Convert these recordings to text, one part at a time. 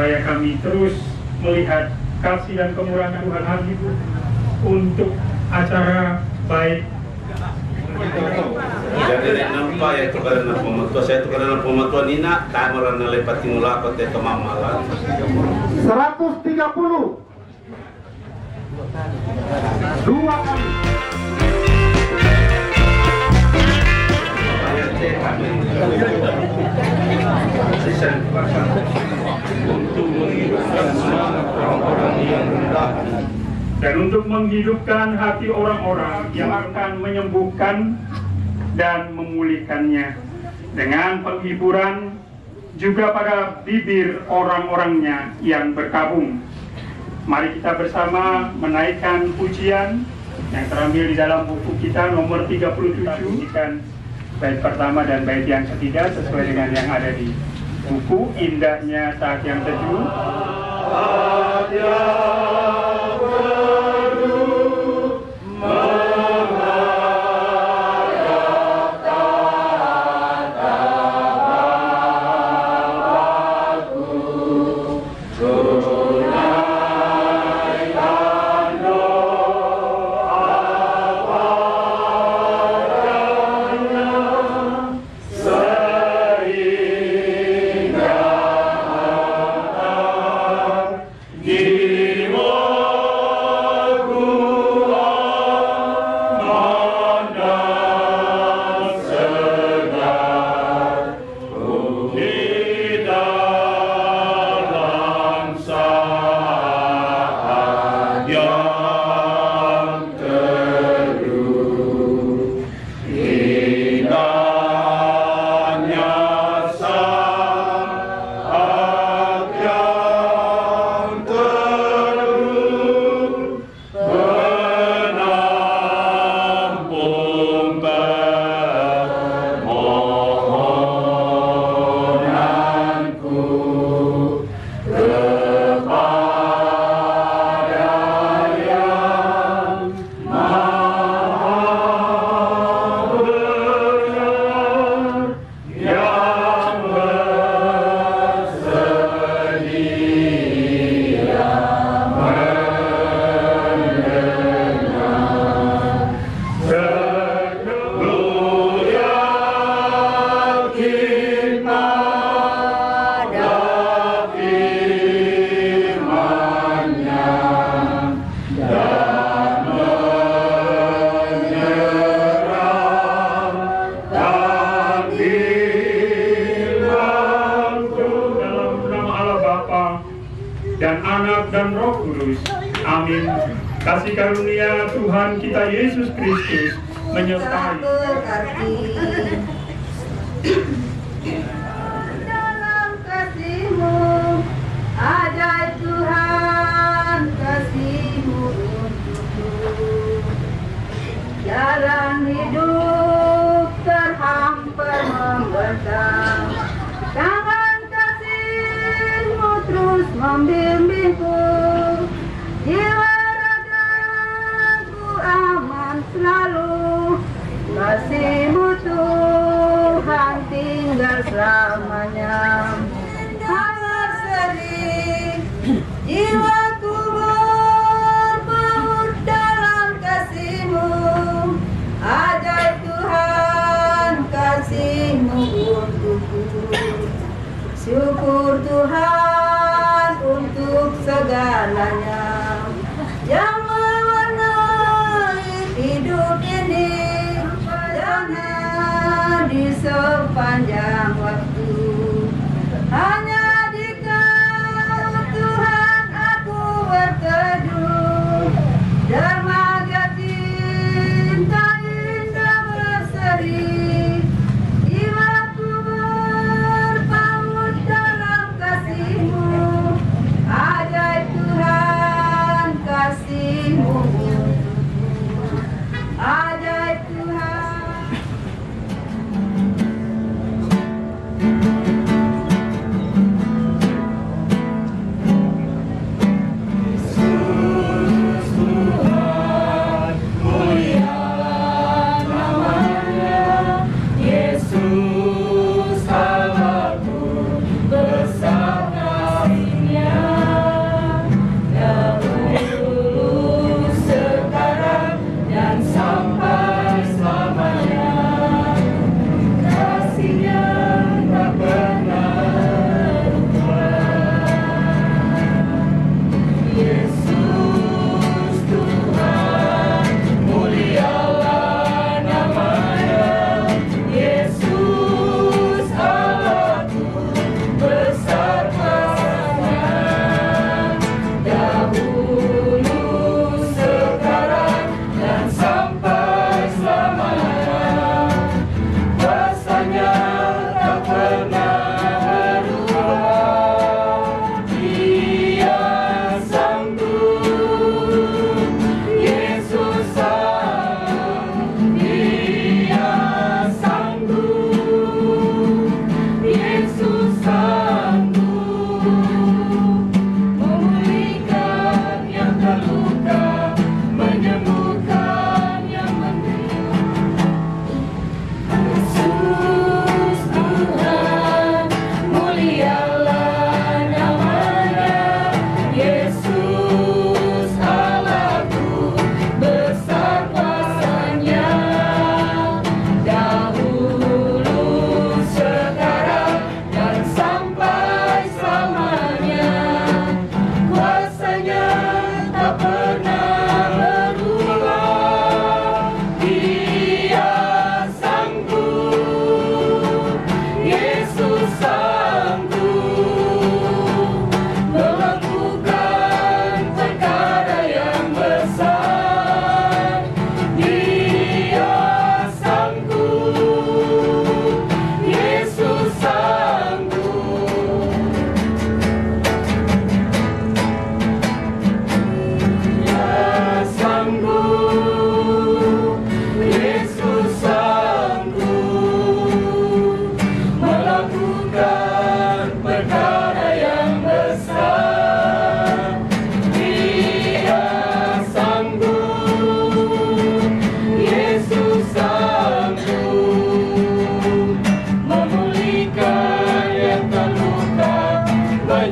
supaya kami terus melihat kasih dan kemurahan Tuhan lagi Bu, untuk acara baik. Jadi nampak ya kepada pematua saya itu karena pematua Nina kamera nalepat timula kota kemamalan 130 dua kali. Untuk menghidupkan semangat orang-orang yang rendah dan untuk menghidupkan hati orang-orang yang akan menyembuhkan dan memulihkannya dengan penghiburan juga pada bibir orang-orangnya yang berkabung. Mari kita bersama menaikkan pujian yang terambil di dalam buku kita nomor 37, bait pertama dan bait yang ketiga sesuai dengan yang ada di buku. Indahnya saat yang teduh. Dan Anak dan Roh Kudus. Amin. Kasih karunia Tuhan kita Yesus Kristus menyertai. Dalam kasih-Mu, ajaib Tuhan, kasih-Mu untukku. Jalan hidup terhampar membentang, tangan kasih-Mu terus membimbingku. Jiwa ragaku aman selalu, kasih-Mu Tuhan tinggal selamanya. Hangat sedih jiwaku berbaur dalam kasih-Mu, ajaib Tuhan kasih-Mu untukku. Syukur Tuhan untuk segalanya yang mewarnai hidup ini dan di sepanjang waktu. Hanya di Kau Tuhan aku berteduh, dermaga cinta indah berseri. Jiwaku berpaut dalam kasih-Mu, ajaib Tuhan kasih-Mu, ajaib Tuhan.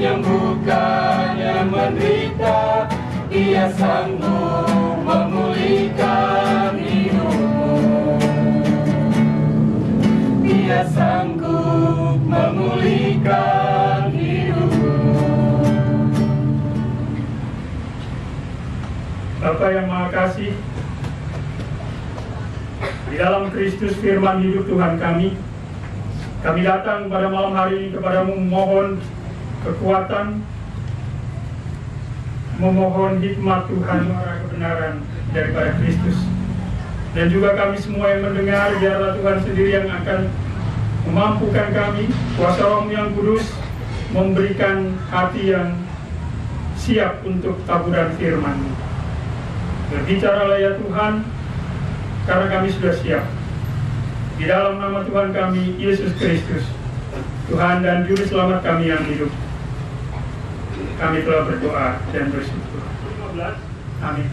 menyembuhkan yang menderita, Dia sanggup memulihkan hidupmu. Dia sanggup memulihkan hidupmu. Bapa yang Maha Kasih, di dalam Kristus firman hidup Tuhan kami datang pada malam hari ini kepadamu memohon kekuatan, memohon hikmat Tuhan, kebenaran daripada Kristus. Dan juga kami semua yang mendengar, biarlah Tuhan sendiri yang akan memampukan kami, kuasa Roh-Mu yang kudus, memberikan hati yang siap untuk taburan firman-Mu. Berbicaralah ya Tuhan, karena kami sudah siap. Di dalam nama Tuhan kami, Yesus Kristus, Tuhan dan Juru Selamat kami yang hidup, kami telah berdoa dan bersyukur. 15. Amin.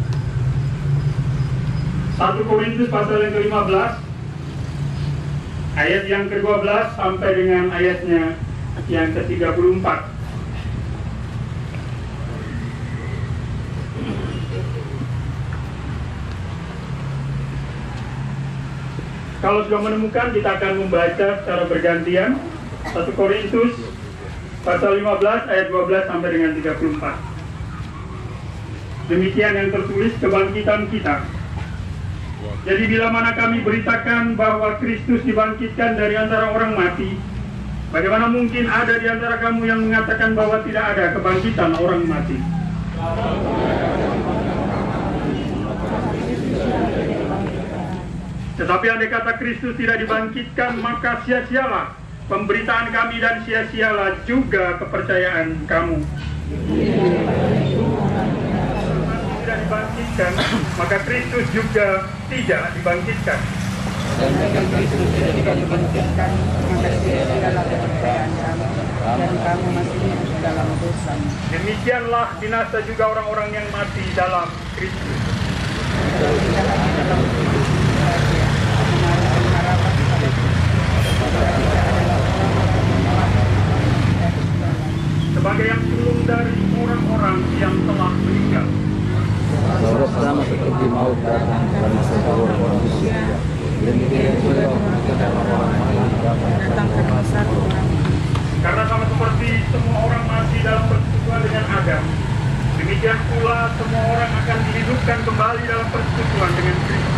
1 Korintus pasal yang ke-15, ayat yang ke-12 sampai dengan ayatnya yang ke-34. Kalau sudah menemukan, kita akan membaca secara bergantian 1 Korintus pasal 15 ayat 12 sampai dengan 34. Demikian yang tertulis kebangkitan kita. Jadi bila mana kami beritakan bahwa Kristus dibangkitkan dari antara orang mati, bagaimana mungkin ada di antara kamu yang mengatakan bahwa tidak ada kebangkitan orang mati? Tetapi andai kata Kristus tidak dibangkitkan, maka sia-sialah pemberitaan kami dan sia-sialah juga kepercayaan kamu. Tidak dibangkitkan, maka Kristus juga tidak dibangkitkan. Dan jika Kristus tidak dibangkitkan, maka sia-sialah kepercayaan kamu, dan kamu masih hidup dalam dosa. Demikianlah binasa juga orang-orang yang mati dalam Kristus. Sebagai yang sulung dari orang-orang yang telah meninggal. Sebab sama seperti maut datang karena semua orang manusia. Demikian pula datang karena satu orang. Karena sama seperti semua orang mati dalam persekutuan dengan Adam, demikian pula semua orang akan dihidupkan kembali dalam persekutuan dengan Kristus.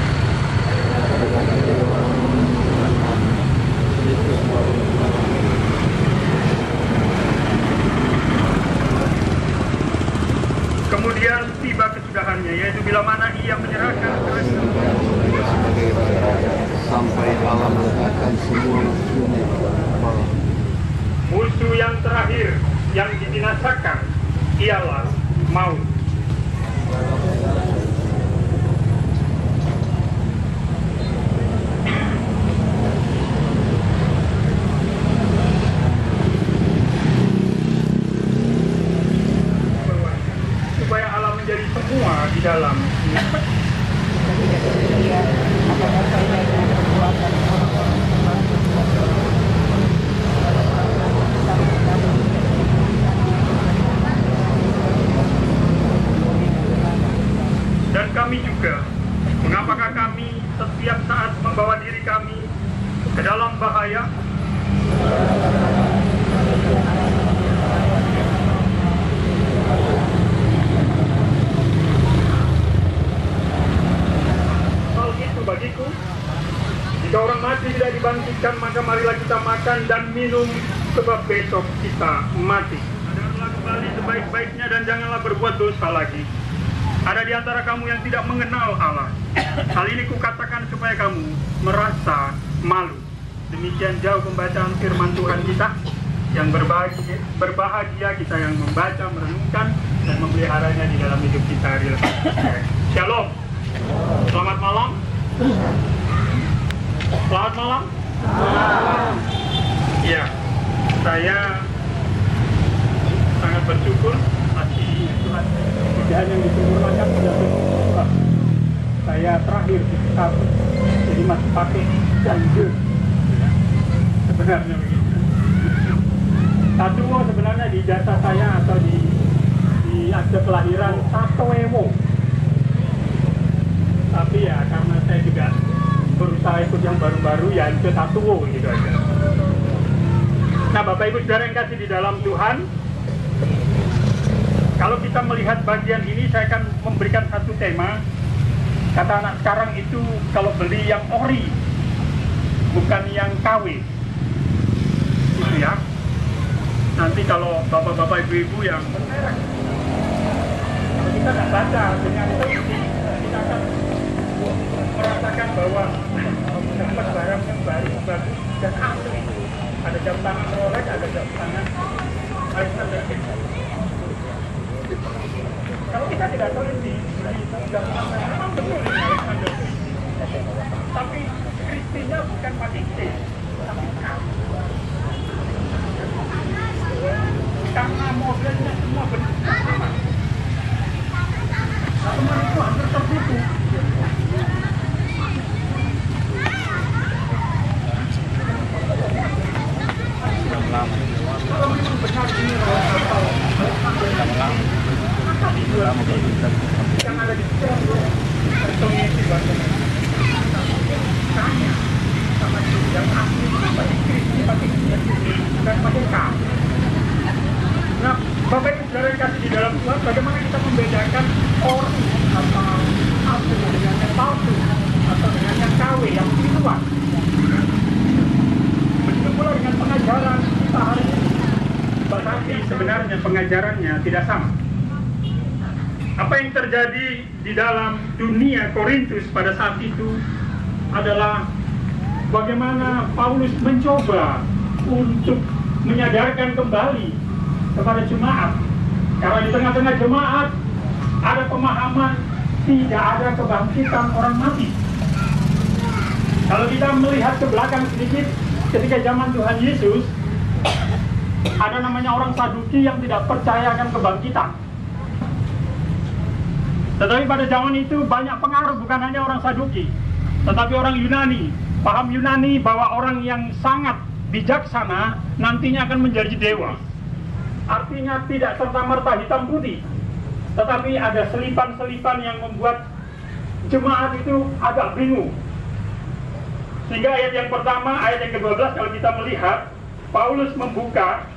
Kemudian tiba kesudahannya, yaitu bila mana ia menyerahkan sampai Allah meletakkan semua musuh yang terakhir yang dibinasakan ialah maut. Supaya Allah menjadi semua di dalam. Dan kami juga, mengapakah kami setiap saat membawa diri kami ke dalam bahaya? Hal itu bagiku, jika orang mati tidak dibangkitkan, maka marilah kita makan dan minum, sebab besok kita mati. Sadarlah kembali sebaik-baiknya dan janganlah berbuat dosa lagi. Ada di antara kamu yang tidak mengenal Allah. Hal ini kukatakan supaya kamu merasa malu. Demikian jauh pembacaan firman Tuhan kita, yang berbahagia kita yang membaca, merenungkan, dan memeliharanya di dalam hidup kita hari lepas. Shalom. Selamat malam. Selamat malam. Ya, saya sangat bersyukur masih Tuhan pekerjaan yang disempurnakan sudah bersyukur. Saya terakhir di satu, jadi masih pakai ganjil. Sebenarnya begitu. Satu sebenarnya di jasa saya atau di akte kelahiran Satoewo. Tapi ya karena saya juga berusaha ikut yang baru-baru, ya itu Tatuwo gitu aja. Nah, Bapak Ibu Saudara yang kasih di dalam Tuhan, kalau kita melihat bagian ini, saya akan memberikan satu tema. Kata anak sekarang itu kalau beli yang ori, bukan yang KW. Gitu ya. Nanti kalau bapak-bapak ibu-ibu yang kalau kita nggak baca dengan teliti, kita akan merasakan bahwa dapat barang yang baru, bagus dan asli. Ada jam tangan Rolex, ada jam tangan Alexander McQueen. Kalau kita tidak teliti, jam tangan memang betul ini Alexander McQueen. Tapi Kristinya bukan pakai C, tapi K. Karena modelnya semua bentuk sama. Teman itu hampir tertutup. Kalau memang benar ini kapal yang ada di kantongnya itu tanya sama yang asli pakai Kristi, pakai bukan pakai K. Nah, Bapak Ibu Saudara yang kasih di dalam Tuhan, bagaimana kita membedakan ori atau asli dengan yang palsu atau dengan yang KW, yang tiruan? Begitu pula dengan pengajaran kita hari ini. Tetapi sebenarnya pengajarannya tidak sama. Apa yang terjadi di dalam dunia Korintus pada saat itu adalah bagaimana Paulus mencoba untuk menyadarkan kembali kepada jemaat, karena di tengah-tengah jemaat ada pemahaman tidak ada kebangkitan orang mati. Kalau kita melihat ke belakang sedikit, ketika zaman Tuhan Yesus, ada namanya orang Saduki yang tidak percaya akan kebangkitan. Tetapi pada zaman itu banyak pengaruh, bukan hanya orang Saduki, tetapi orang Yunani. Paham Yunani bahwa orang yang sangat bijaksana nantinya akan menjadi dewa. Artinya tidak serta-merta hitam putih, tetapi ada selipan-selipan yang membuat jemaat itu agak bingung. Sehingga ayat yang pertama, ayat yang ke-12, kalau kita melihat, Paulus membuka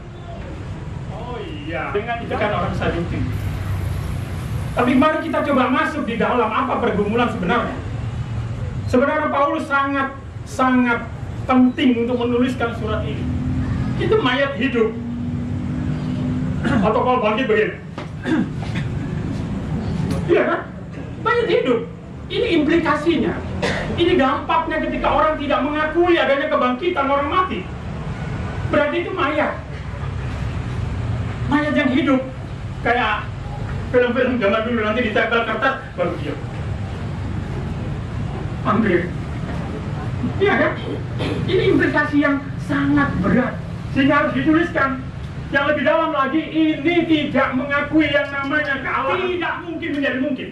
dengan istilah orang Saduki. Tapi mari kita coba masuk di dalam apa pergumulan sebenarnya. Sebenarnya Paulus sangat penting untuk menuliskan surat ini. Itu mayat hidup. Atau kalau bangkit begini. Iya kan? Mayat hidup. Ini implikasinya. Ini dampaknya ketika orang tidak mengakui adanya kebangkitan orang mati. Berarti itu mayat. Mayat yang hidup. Kayak film-film zaman dulu, nanti ditempel kertas baru diam. Ambil. Iya kan? Ini implikasi yang sangat berat. Sehingga harus dituliskan. Yang lebih dalam lagi, ini tidak mengakui yang namanya kealahan. Tidak mungkin menjadi mungkin.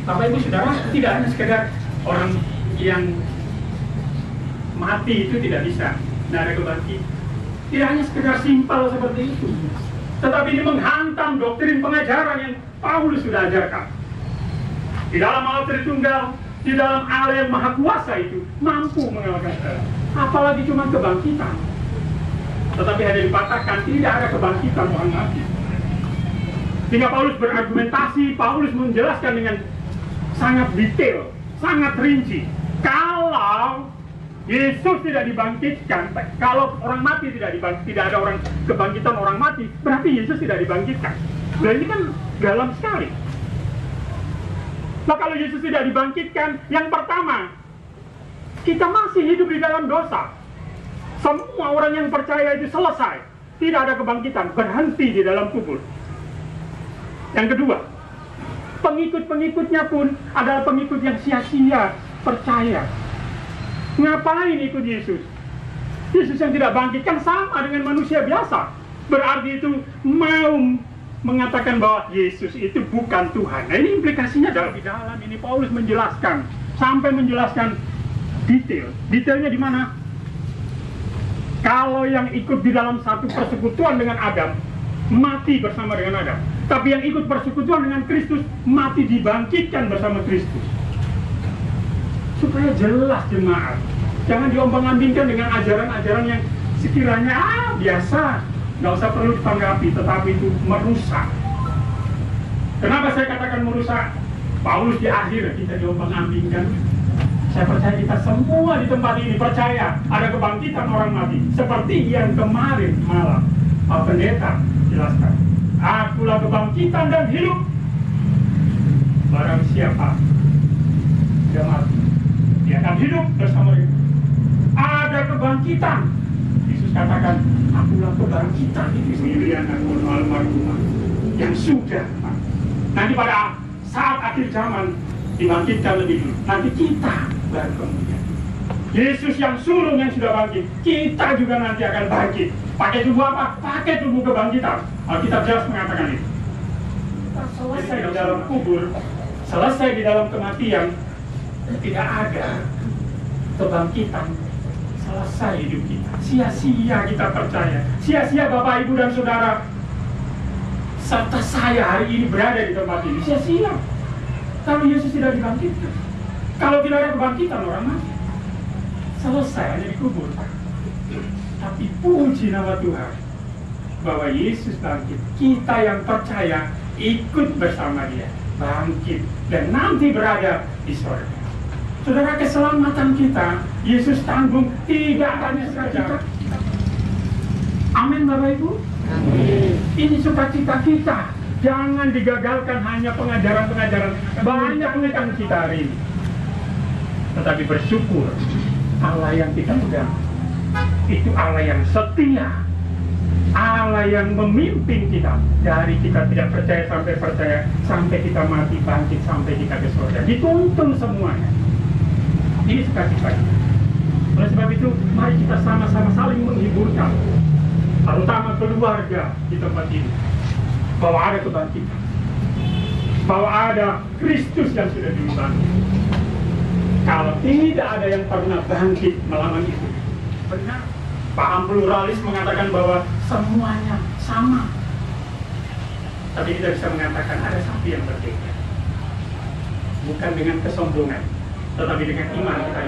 Bapak Ibu Saudara, tidak hanya sekedar orang yang mati itu tidak bisa, tidak ada kebangkitan. Tidak hanya sekedar simpel seperti itu, tetapi ini menghantam doktrin pengajaran yang Paulus sudah ajarkan. Di dalam Allah Tritunggal, di dalam Allah yang Maha Kuasa itu mampu mengalahkan segala. Apalagi cuma kebangkitan. Tetapi hanya dipatahkan, tidak ada kebangkitan orang mati. Sehingga Paulus berargumentasi, Paulus menjelaskan dengan sangat detail, sangat rinci. Kalau Yesus tidak dibangkitkan, kalau orang mati tidak ada orang kebangkitan orang mati, berarti Yesus tidak dibangkitkan. Nah, ini kan dalam sekali. Nah, kalau Yesus tidak dibangkitkan, yang pertama, kita masih hidup di dalam dosa. Semua orang yang percaya itu selesai, tidak ada kebangkitan, berhenti di dalam kubur. Yang kedua, pengikut-pengikutnya pun adalah pengikut yang sia-sia percaya. Ngapain ikut Yesus? Yesus yang tidak bangkit kan sama dengan manusia biasa. Berarti itu mau mengatakan bahwa Yesus itu bukan Tuhan. Nah, ini implikasinya di dalam ini Paulus menjelaskan, sampai menjelaskan detail. Detailnya di mana? Kalau yang ikut di dalam satu persekutuan dengan Adam, mati bersama dengan Adam. Tapi yang ikut persekutuan dengan Kristus, mati dibangkitkan bersama Kristus. Supaya jelas jemaat, jangan diombang-ambingkan dengan ajaran-ajaran yang sekiranya biasa, nggak usah perlu ditanggapi, tetapi itu merusak. Kenapa saya katakan merusak? Paulus di akhir kita diombang-ambingkan. Saya percaya kita semua di tempat ini percaya ada kebangkitan orang mati. Seperti yang kemarin malam Pak Pendeta jelaskan. Akulah kebangkitan dan hidup. Barang siapa dia mati, dia akan hidup bersama dia. Ada kebangkitan. Yesus katakan, akulah kebangkitan. Itu sendirian aku almarhumah yang sudah. Nanti pada saat akhir zaman dibangkitkan lebih dulu. Nanti kita baru kemudian. Yesus yang sulung yang sudah bangkit, kita juga nanti akan bangkit. Pakai tubuh apa? Pakai tubuh kebangkitan. Alkitab jelas mengatakan itu. Kita selesai di dalam kubur, selesai di dalam kematian, tidak ada kebangkitan. Selesai hidup kita. Sia-sia kita percaya. Sia-sia Bapak, Ibu, dan Saudara serta saya hari ini berada di tempat ini. Sia-sia. Kalau Yesus tidak dibangkitkan, kalau tidak ada kebangkitan orang mati, selesai hanya dikubur. Tapi puji nama Tuhan bahwa Yesus bangkit. Kita yang percaya ikut bersama Dia bangkit dan nanti berada di surga. Saudara, keselamatan kita Yesus tanggung, tidak hanya sukacita. Amin Bapak Ibu. Amin. Ini sukacita kita. Jangan digagalkan hanya pengajaran-pengajaran banyak yang kita hari ini. Tetapi bersyukur Allah yang kita pegang itu Allah yang setia, Allah yang memimpin kita dari kita tidak percaya sampai percaya, sampai kita mati bangkit, sampai kita ke surga. Dituntun semuanya. Ini sukacita kita. Oleh sebab itu, mari kita sama-sama saling menghiburkan, terutama keluarga di tempat ini, bahwa ada kebangkitan, bahwa ada Kristus yang sudah dibangkit. Kalau tidak ada yang pernah bangkit melawan itu, benar. Paham pluralis mengatakan bahwa semuanya sama. Tapi kita bisa mengatakan ada satu yang berbeda. Bukan dengan kesombongan, tetapi dengan iman kita.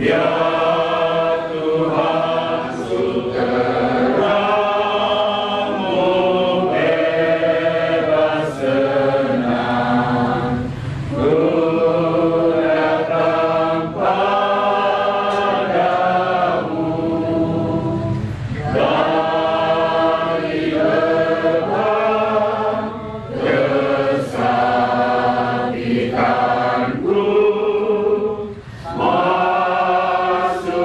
Ya Tuhan, segeramu bebas senang, ku datang padamu dari lebah kesakitanku. Masuk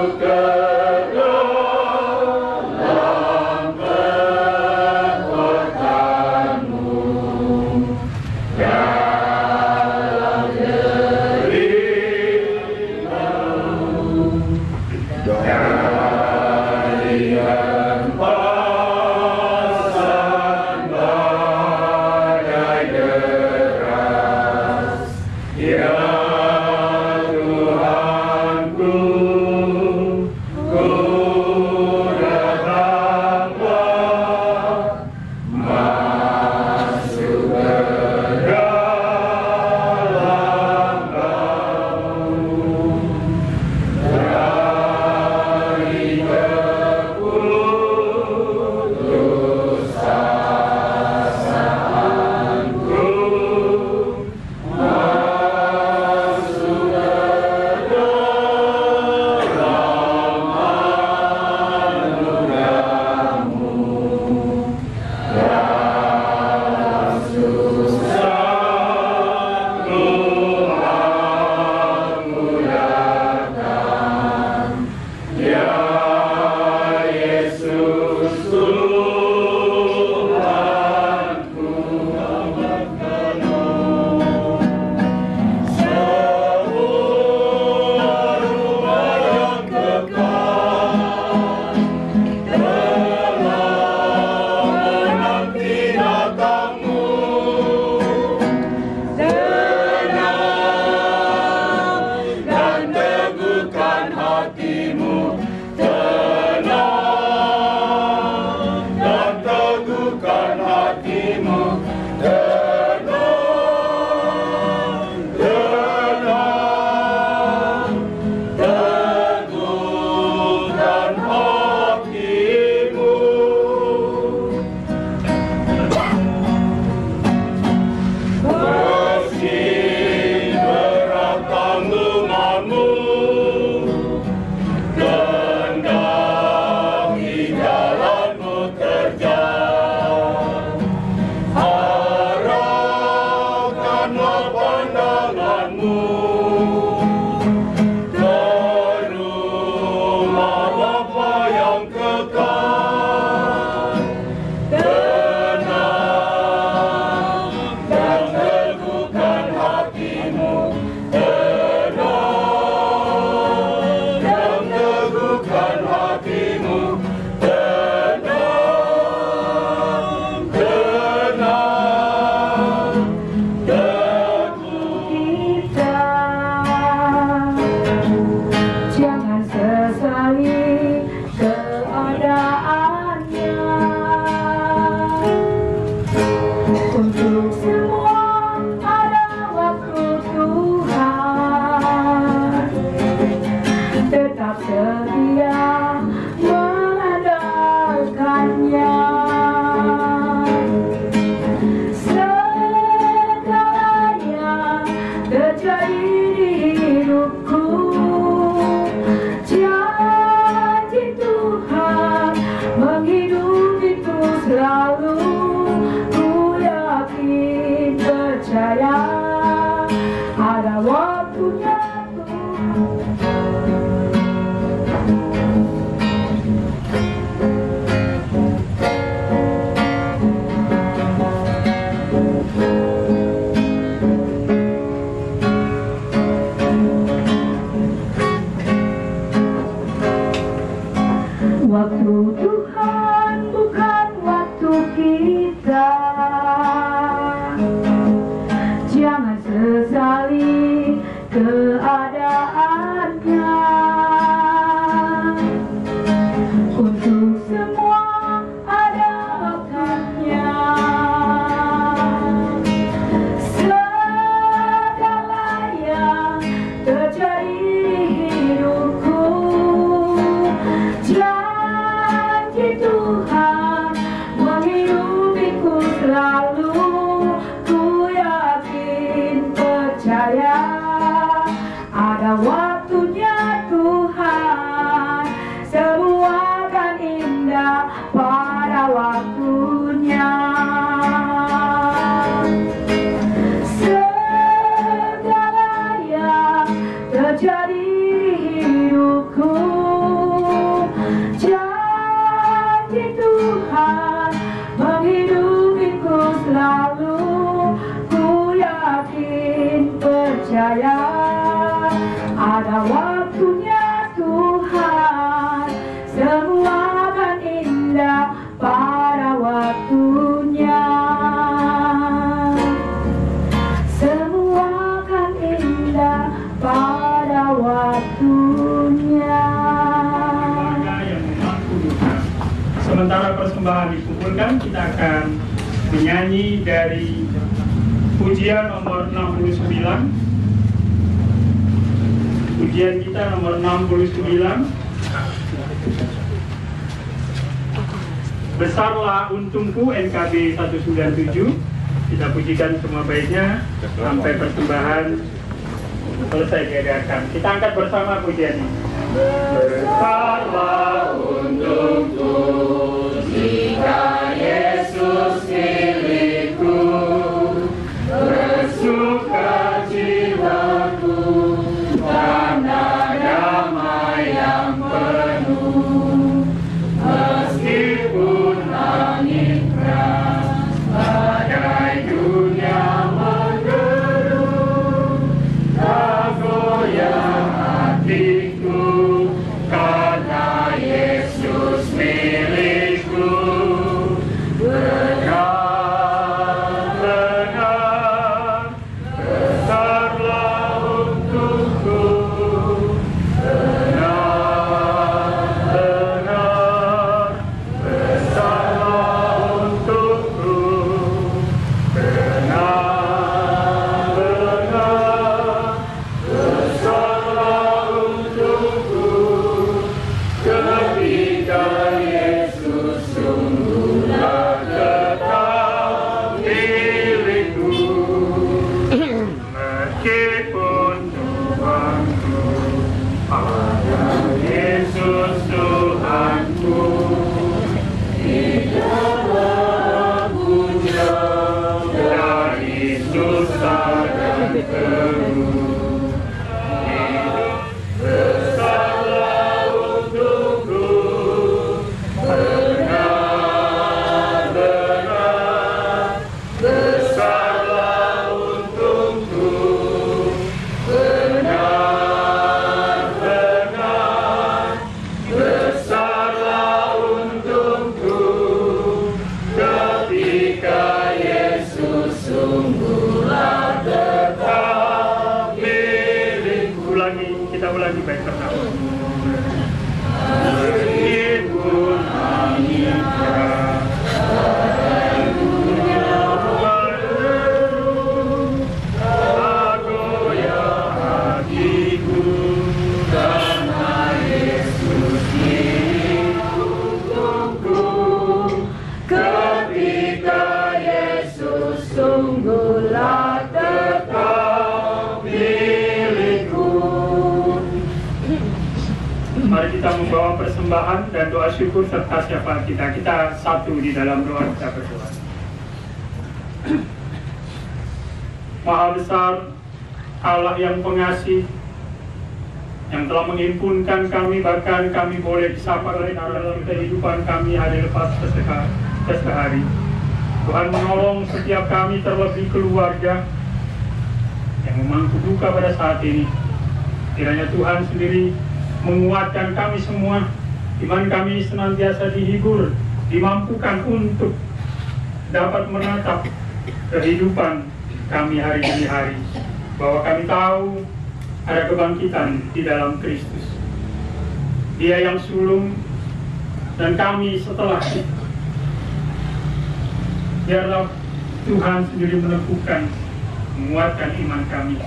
Tuhan menghidupiku selalu. Ku yakin percaya ada waktunya Tuhan, semua akan indah pada waktunya. Segala yang terjadi di hidupku, janji Tuhan menghidupiku selalu. Ku yakin percaya ada waktunya Tuhan, semua akan indah pada waktunya. Semua akan indah pada waktunya. Keluarga yang mengaku duka. Sementara persembahan dikumpulkan, kita akan menyanyi dari pujian nomor 69. Pujian kita nomor 69. Besarlah untungku, NKB 197. Kita pujikan semua baiknya sampai persembahan selesai diadakan. Kita angkat bersama pujian ini. Besarlah untungku jika Yesus milikku, bersuka jiwaku karena damai yang penuh. Meskipun langit keras, badai dunia menggerung, tak goyah hatiku karena Yesus milikku. Benar-benar besarlah untungku, benar-benar besarlah untungku, benar-benar besarlah untungku, ketika Yesus sungguhlah tetap milikku. Meskipun Tuhanku ada Yesus Tuhanku, tidaklah aku jauh dari susah dan keruh. Hidup besarlah untukku, benar-benar besarlah untukku, benar-benar besarlah untukku, ketika Yesus sungguhlah tetap milikku. Kita ulangi baik pertama. Meskipun angin keras, badai dunia menggerung, tak goyah hatiku karena Yesus milikku. Ketika Yesus sungguhlah tetap milikku. Mari kita membawa persembahan dan doa syukur serta syafaat kita. Kita satu di dalam doa kita berdoa. Maha besar Allah yang pengasih, yang telah menghimpunkan kami, bahkan kami boleh disapa dalam kehidupan kami hari lepas hari. Tuhan menolong setiap kami, terlebih keluarga yang memangku duka pada saat ini. Kiranya Tuhan sendiri menguatkan kami semua, iman kami senantiasa dihibur, dimampukan untuk dapat menatap kehidupan kami hari demi hari, bahwa kami tahu ada kebangkitan di dalam Kristus. Dia yang sulung dan kami setelah itu. Biarlah Tuhan sendiri meneguhkan, menguatkan iman kami,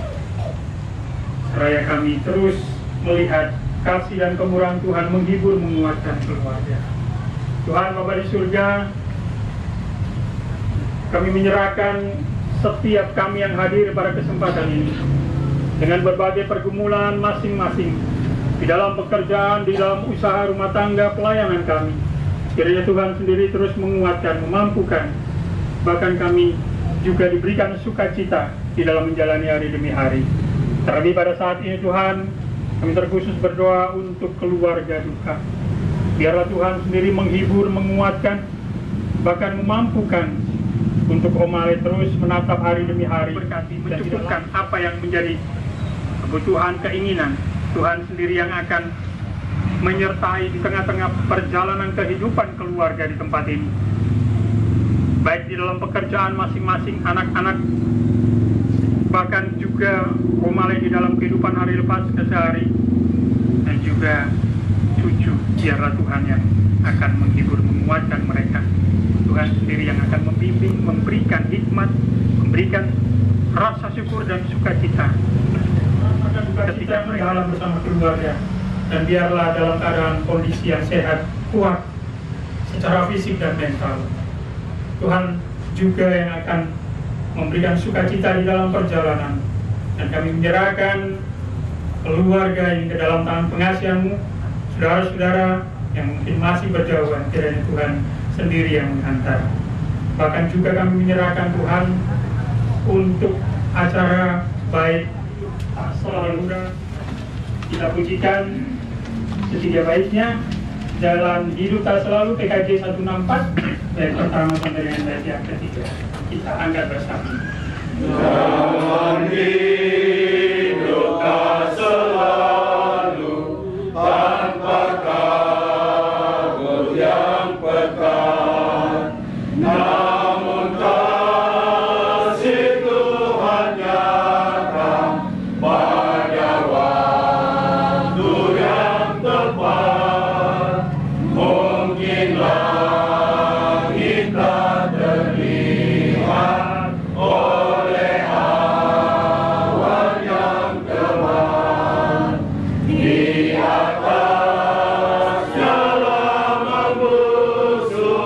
seraya kami terus melihat kasih dan kemurahan Tuhan menghibur, menguatkan keluarga. Tuhan Bapa di surga, kami menyerahkan setiap kami yang hadir pada kesempatan ini dengan berbagai pergumulan masing-masing di dalam pekerjaan, di dalam usaha rumah tangga, pelayanan kami. Kiranya Tuhan sendiri terus menguatkan, memampukan, bahkan kami juga diberikan sukacita di dalam menjalani hari demi hari. Terlebih pada saat ini Tuhan, kami terkhusus berdoa untuk keluarga duka. Biarlah Tuhan sendiri menghibur, menguatkan, bahkan memampukan untuk Om Ale terus menatap hari demi hari, berkati, mencukupkan apa yang menjadi kebutuhan, keinginan. Tuhan sendiri yang akan menyertai di tengah-tengah perjalanan kehidupan keluarga di tempat ini. Baik di dalam pekerjaan masing-masing anak-anak, bahkan juga Om Ale di dalam kehidupan hari lepas kesehari, dan juga cucu. Biarlah Tuhan yang akan menghibur, menguatkan mereka. Tuhan sendiri yang akan membimbing, memberikan hikmat, memberikan rasa syukur dan sukacita ketika berjalan bersama keluarga. Dan biarlah dalam keadaan kondisi yang sehat, kuat secara fisik dan mental. Tuhan juga yang akan memberikan sukacita di dalam perjalanan. Dan kami menyerahkan keluarga ini ke dalam tangan pengasihan-Mu. Saudara-saudara yang mungkin masih berjauhan, kiranya Tuhan sendiri yang menghantar. Bahkan juga kami menyerahkan Tuhan untuk acara baik selalu kita pujikan setidak baiknya jalan hidup tak selalu PKJ 164 dari pertama sampai dengan bait yang ketiga. Kita angkat bersama. Jalan hidup tak selalu tanpa kabut yang pekat, namun kasih Tuhan nyata pada waktu yang tepat. Mungkin langit tak terlihat oleh awan yang gelap, di atasnya lah membusuh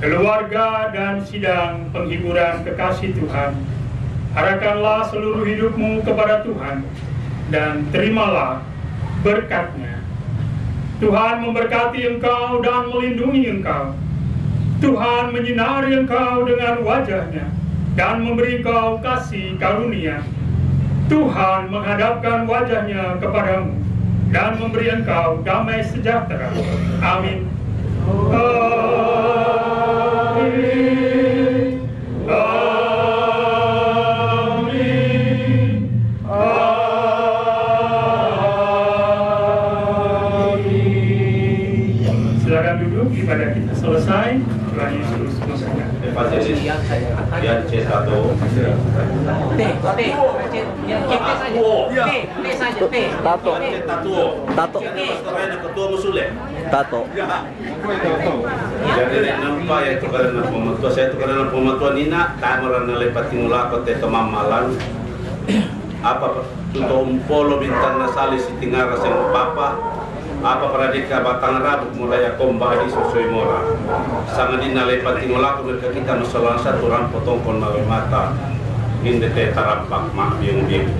keluarga, dan sidang penghiburan kekasih Tuhan. Arahkanlah seluruh hidupmu kepada Tuhan dan terimalah berkat-Nya. Tuhan memberkati engkau dan melindungi engkau. Tuhan menyinari engkau dengan wajah-Nya dan memberi engkau kasih karunia. Tuhan menghadapkan wajah-Nya kepadamu dan memberi engkau damai sejahtera. Amin. Amin. Amin. Amin. Silakan duduk, ibadah kita selesai. Tuhan Yesus memberkati. Evangelis Yan C. Tato. T saja, T. Tato. Yan C. Tato. Tato. Yan pastornya ketua musule. Tato. Jadi nampak ya itu karena pematua saya itu karena pematua Nina kamera nalepat tingula kote kemamalan apa tuto umpolo bintang nasali si tingara sen papa apa pradika batang rabuk mulai komba di susui mora sangat dinalepat tingula ko mereka kita masalah satu orang potong kon mawe mata inde te tarampak mak biung-biung.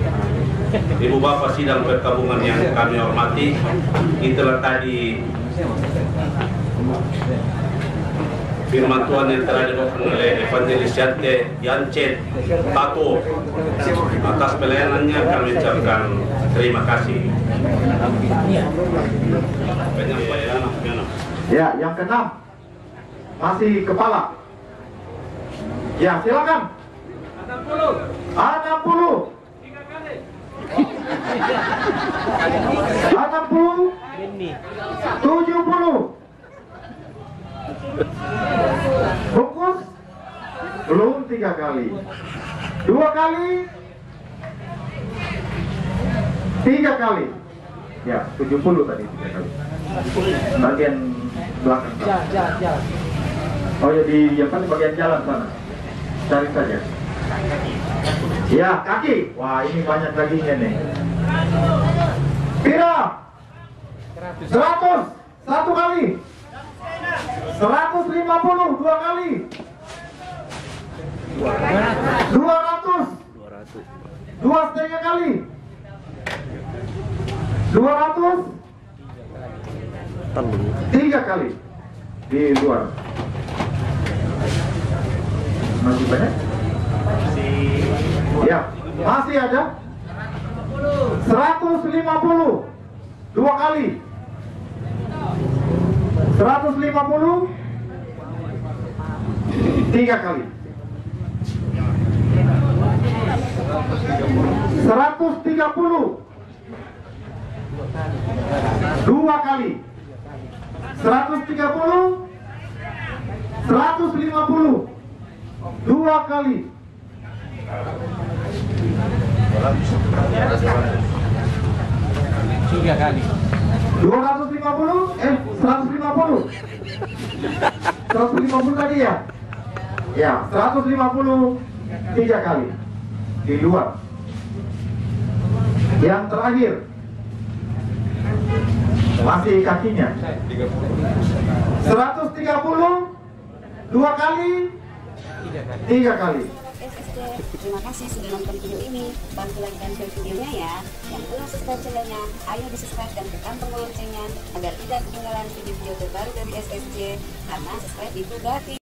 Ibu bapak sidang perkabungan yang kami hormati, itulah tadi firman Tuhan yang telah dibawakan oleh Evangelis Yan C. Tato. Atas pelayanannya kami ucapkan terima kasih. Ya, yang keenam masih kepala. Ya, silakan. 60. 60. 70. Bungkus belum 3 kali, 2 kali, 3 kali. Ya, 70 tadi 3 kali. Bagian belakang. Oh ya, di yang kan bagian jalan sana. Cari saja. Ya, kaki. Wah, ini banyak dagingnya nih. Pira 100 1 kali, 150 2 kali, 200 2,5 kali, 200 3 kali di luar. Masih banyak? Ya, masih ada 150 2 kali, 150 3 kali, 130 2 kali, 130 150 2 kali, 3 kali. 250 150 tadi ya. Ya, 150 3 kali di luar. Yang terakhir masih kakinya 130 2 kali 3 kali. Terima kasih sudah nonton video ini. Bantu like dan share videonya ya. Yang belum subscribe channelnya, ayo di subscribe dan tekan tombol loncengnya agar tidak ketinggalan video-video terbaru dari SSJ. Karena subscribe itu gratis.